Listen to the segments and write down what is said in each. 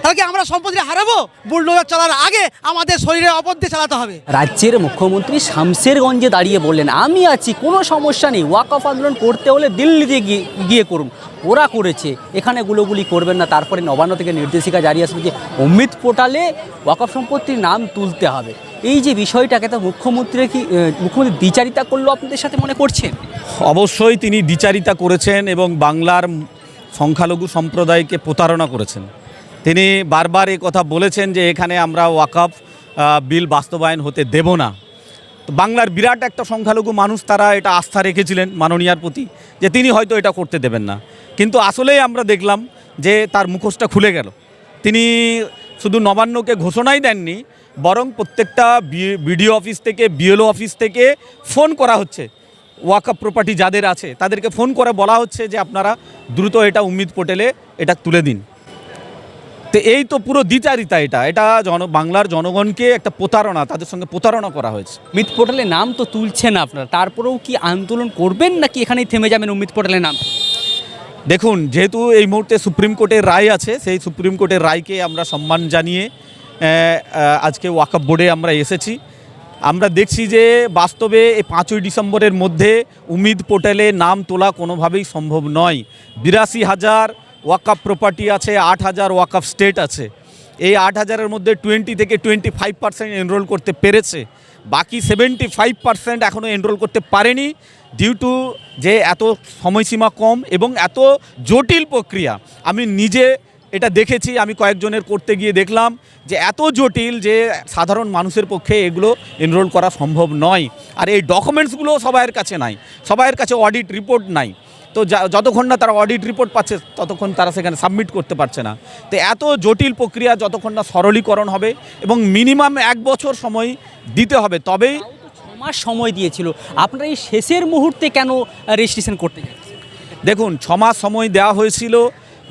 তাহলে কি আমরা সম্পত্তি হারাবো? বুলডোজার চালার আগে আমাদের শরীরে অপর দিয়ে চালাতে হবে। রাজ্যের মুখ্যমন্ত্রী শামশেরগঞ্জে দাঁড়িয়ে বললেন, আমি আছি, কোনো সমস্যা নেই, ওয়াকফ আন্দোলন করতে হলে দিল্লিতে গিয়ে করুন, ওরা করেছে, এখানে গুলোগুলি করবেন না। তারপরে নবান্ন থেকে নির্দেশিকা জারি আসবে যে অমৃত পোর্টালে ওয়াকফ সম্পত্তির নাম তুলতে হবে। এই যে বিষয়টাকে তো মুখ্যমন্ত্রী দ্বিচারিতা করলো আপনাদের সাথে মনে করছেন? অবশ্যই তিনি দ্বিচারিতা করেছেন এবং বাংলার সংখ্যালঘু সম্প্রদায়কে প্রতারণা করেছেন। তিনি বারবার এই কথা বলেছেন যে এখানে আমরা ওয়াকফ বিল বাস্তবায়ন হতে দেব না। তো বাংলার বিরাট একটা সংখ্যালঘু মানুষ, তারা এটা আস্থা রেখেছিলেন মাননীয়ার প্রতি যে তিনি হয়তো এটা করতে দেবেন না, কিন্তু আসলেই আমরা দেখলাম যে তার মুখোশটা খুলে গেল। তিনি শুধু নবান্নকে ঘোষণাই দেননি, বরং প্রত্যেকটা বিডিও অফিস থেকে বিএলও অফিস থেকে ফোন করা হচ্ছে, ওয়াকফ প্রপার্টি যাদের আছে তাদেরকে ফোন করে বলা হচ্ছে যে আপনারা দ্রুত এটা অমৃত পোর্টালে এটা তুলে দিন। তো এই তো পুরো দ্বিচারিতা, এটা বাংলার জনগণকে একটা প্রতারণা, তাদের সঙ্গে প্রতারণা করা হয়েছে। অমৃত পোর্টালে নাম তো তুলছেন আপনারা, তারপরেও কি আন্দোলন করবেন নাকি এখানেই থেমে যাবেন অমৃত পোর্টালে নাম? দেখুন, যেহেতু এই মুহূর্তে সুপ্রিম কোর্টের রায় আছে, সেই সুপ্রিম কোর্টের রায়কে আমরা সম্মান জানিয়ে আজকে ওয়াকফ বোর্ডে আমরা এসেছি। আমরা দেখছি যে বাস্তবে এই 5ই ডিসেম্বরের মধ্যে অমৃত পোর্টালে নাম তোলা কোনোভাবেই সম্ভব নয়। 82,000 ওয়াকফ প্রপার্টি আছে, 8,000 ওয়াকফ স্টেট আছে। এই 8,000-এর মধ্যে 20 থেকে 25% এনরোল করতে পেরেছে, বাকি 75% এখনও এনরোল করতে পারেনি, ডিউ টু যে এত সময়সীমা কম এবং এত জটিল প্রক্রিয়া। আমি নিজে এটা দেখেছি, আমি কয়েকজনের করতে গিয়ে দেখলাম যে এত জটিল যে সাধারণ মানুষের পক্ষে এগুলো এনরোল করা সম্ভব নয়। আর এই ডকুমেন্টসগুলো সবাইয়ের কাছে নাই, সবাইয়ের কাছে অডিট রিপোর্ট নাই। তো যতক্ষণ না তারা অডিট রিপোর্ট পাচ্ছে ততক্ষণ তারা সেখানে সাবমিট করতে পারছে না। তো এত জটিল প্রক্রিয়া যতক্ষণ না সরলীকরণ হবে এবং মিনিমাম 1 বছর সময় দিতে হবে, তবেই। 6 মাস সময় দিয়েছিল, আপনারা এই শেষের মুহূর্তে কেন রেজিস্ট্রেশন করতে যাচ্ছেন? দেখুন, 6 মাস সময় দেওয়া হয়েছিল,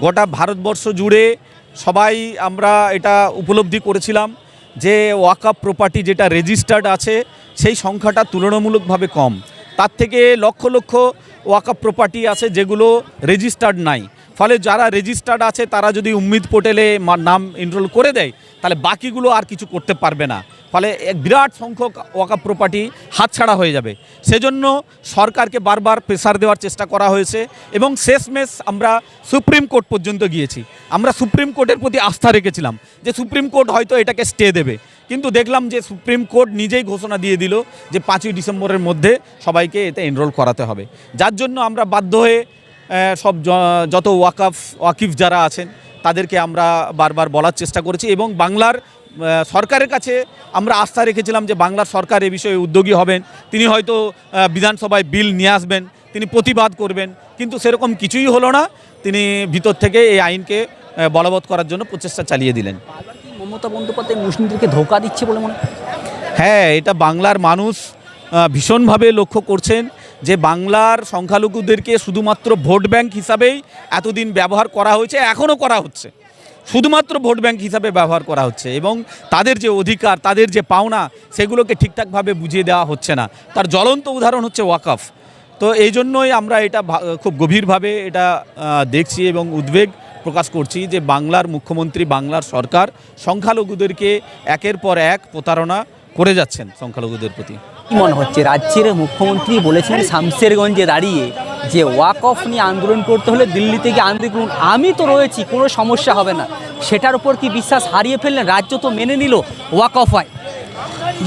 গোটা ভারতবর্ষ জুড়ে সবাই আমরা এটা উপলব্ধি করেছিলাম যে ওয়াকফ প্রপার্টি যেটা রেজিস্টার্ড আছে সেই সংখ্যাটা তুলনামূলকভাবে কম। তার থেকে লক্ষ লক্ষ ওয়াকফ প্রপার্টি আছে যেগুলো রেজিস্টার্ড নাই। ফলে যারা রেজিস্টার্ড আছে তারা যদি অমৃত পোর্টালে নাম এনরোল করে দেয় তাহলে বাকিগুলো আর কিছু করতে পারবে না। ফলে এক বিরাট সংখ্যক ওয়াকফ প্রপার্টি হাতছাড়া হয়ে যাবে। সেজন্য সরকারকে বারবার প্রেসার দেওয়ার চেষ্টা করা হয়েছে এবং শেষমেশ আমরা সুপ্রিম কোর্ট পর্যন্ত গিয়েছি। আমরা সুপ্রিম কোর্টের প্রতি আস্থা রেখেছিলাম যে সুপ্রিম কোর্ট হয়তো এটাকে স্টে দেবে, কিন্তু দেখলাম যে সুপ্রিম কোর্ট নিজেই ঘোষণা দিয়ে দিল যে 5ই ডিসেম্বরের মধ্যে সবাইকে এতে এনরোল করাতে হবে। যার জন্য আমরা বাধ্য হয়ে সব যত ওয়াকিফ যারা আছেন তাদেরকে আমরা বারবার বলার চেষ্টা করেছি এবং বাংলার সরকারের কাছে আমরা আস্থা রেখেছিলাম যে বাংলার সরকার এ বিষয়ে উদ্যোগী হবেন, তিনি হয়তো বিধানসভায় বিল নিয়ে আসবেন, তিনি প্রতিবাদ করবেন, কিন্তু সেরকম কিছুই হলো না। তিনি ভিতর থেকে এই আইনকে বলবৎ করার জন্য প্রচেষ্টা চালিয়ে দিলেন। মমতা বন্দ্যোপাধ্যায় মুসলিমদেরকে ধোঁকা দিচ্ছে বলে মনে? হ্যাঁ, এটা বাংলার মানুষ ভীষণভাবে লক্ষ্য করছেন যে বাংলার সংখ্যালঘুদেরকে শুধুমাত্র ভোট ব্যাংক হিসাবেই এতদিন ব্যবহার করা হয়েছে, এখনও করা হচ্ছে, শুধুমাত্র ভোট ব্যাংক হিসাবে ব্যবহার করা হচ্ছে এবং তাদের যে অধিকার, তাদের যে পাওনা, সেগুলোকে ঠিকঠাকভাবে বুঝিয়ে দেওয়া হচ্ছে না। তার জ্বলন্ত উদাহরণ হচ্ছে ওয়াকফ। তো এই জন্যই আমরা এটা খুব গভীরভাবে এটা দেখছি এবং উদ্বেগ প্রকাশ করছি যে বাংলার মুখ্যমন্ত্রী, বাংলার সরকার সংখ্যালঘুদেরকে একের পর এক প্রতারণা করে যাচ্ছেন সংখ্যালঘুদের প্রতি। কি মনে হচ্ছে, রাজ্যের মুখ্যমন্ত্রী বলেছিলেন শামশেরগঞ্জে দাঁড়িয়ে যে ওয়াকফ নিয়ে আন্দোলন করতে হলে দিল্লি থেকে আন্দোলন করুন, আমি তো রয়েছি, কোনো সমস্যা হবে না, সেটার উপর কি বিশ্বাস হারিয়ে ফেললেন? রাজ্য তো মেনে নিল ওয়াকফ হয়।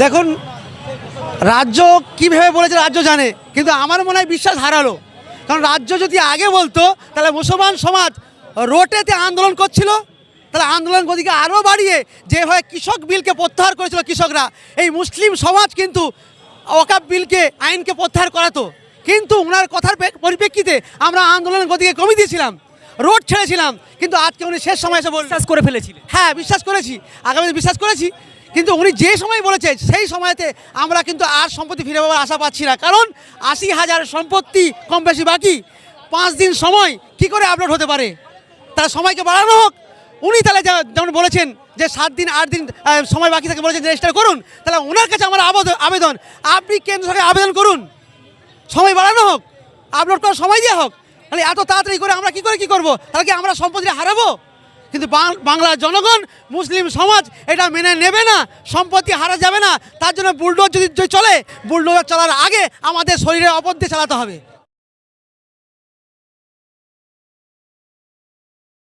দেখুন, রাজ্য কীভাবে বলেছে রাজ্য জানে, কিন্তু আমার মনে হয় বিশ্বাস হারালো। কারণ রাজ্য যদি আগে বলতো তাহলে মুসলমান সমাজ রোডেতে আন্দোলন করছিল, তাহলে আন্দোলন গতিকে আরও বাড়িয়ে যেভাবে কৃষক বিলকে প্রত্যাহার করেছিল কৃষকরা, এই মুসলিম সমাজ কিন্তু ওয়াকফ বিলকে, আইনকে প্রত্যাহার করাতো। কিন্তু ওনার কথার পরিপ্রেক্ষিতে আমরা আন্দোলনের গতিকে কমিয়ে দিয়েছিলাম, রোড ছেড়েছিলাম, কিন্তু আজকে উনি শেষ সময় এসে বিশ্বাস করে ফেলেছিলেন। হ্যাঁ, বিশ্বাস করেছি, আগামী বিশ্বাস করেছি, কিন্তু উনি যে সময় বলেছে সেই সময়তে আমরা কিন্তু আর সম্পত্তি ফিরে পাওয়ার আশা পাচ্ছি না। কারণ 80,000 সম্পত্তি কম বেশি বাকি, 5 দিন সময় কি করে আপলোড হতে পারে? তার সময়কে বাড়ানো হোক। উনি তাহলে যেমন বলেছেন যে 7 দিন 8 দিন সময় বাকি থাকে বলেছেন রেজিস্টার করুন, তাহলে ওনার কাছে আমার আবেদন, আপনি কেন্দ্র সরকারে আবেদন করুন, সময় বাড়ানো হোক, আপলোড করার সময় দেওয়া হোক। তাহলে এত তাড়াতাড়ি করে আমরা কি করবো? তাহলে কি আমরা সম্পত্তি হারাবো? কিন্তু বাংলার জনগণ, মুসলিম সমাজ এটা মেনে নেবে না, সম্পত্তি হারা যাবে না। তার জন্য বুলডোজার যদি চলে, বুলডোজার চলার আগে আমাদের শরীরে অপর দিয়ে চালাতে হবে।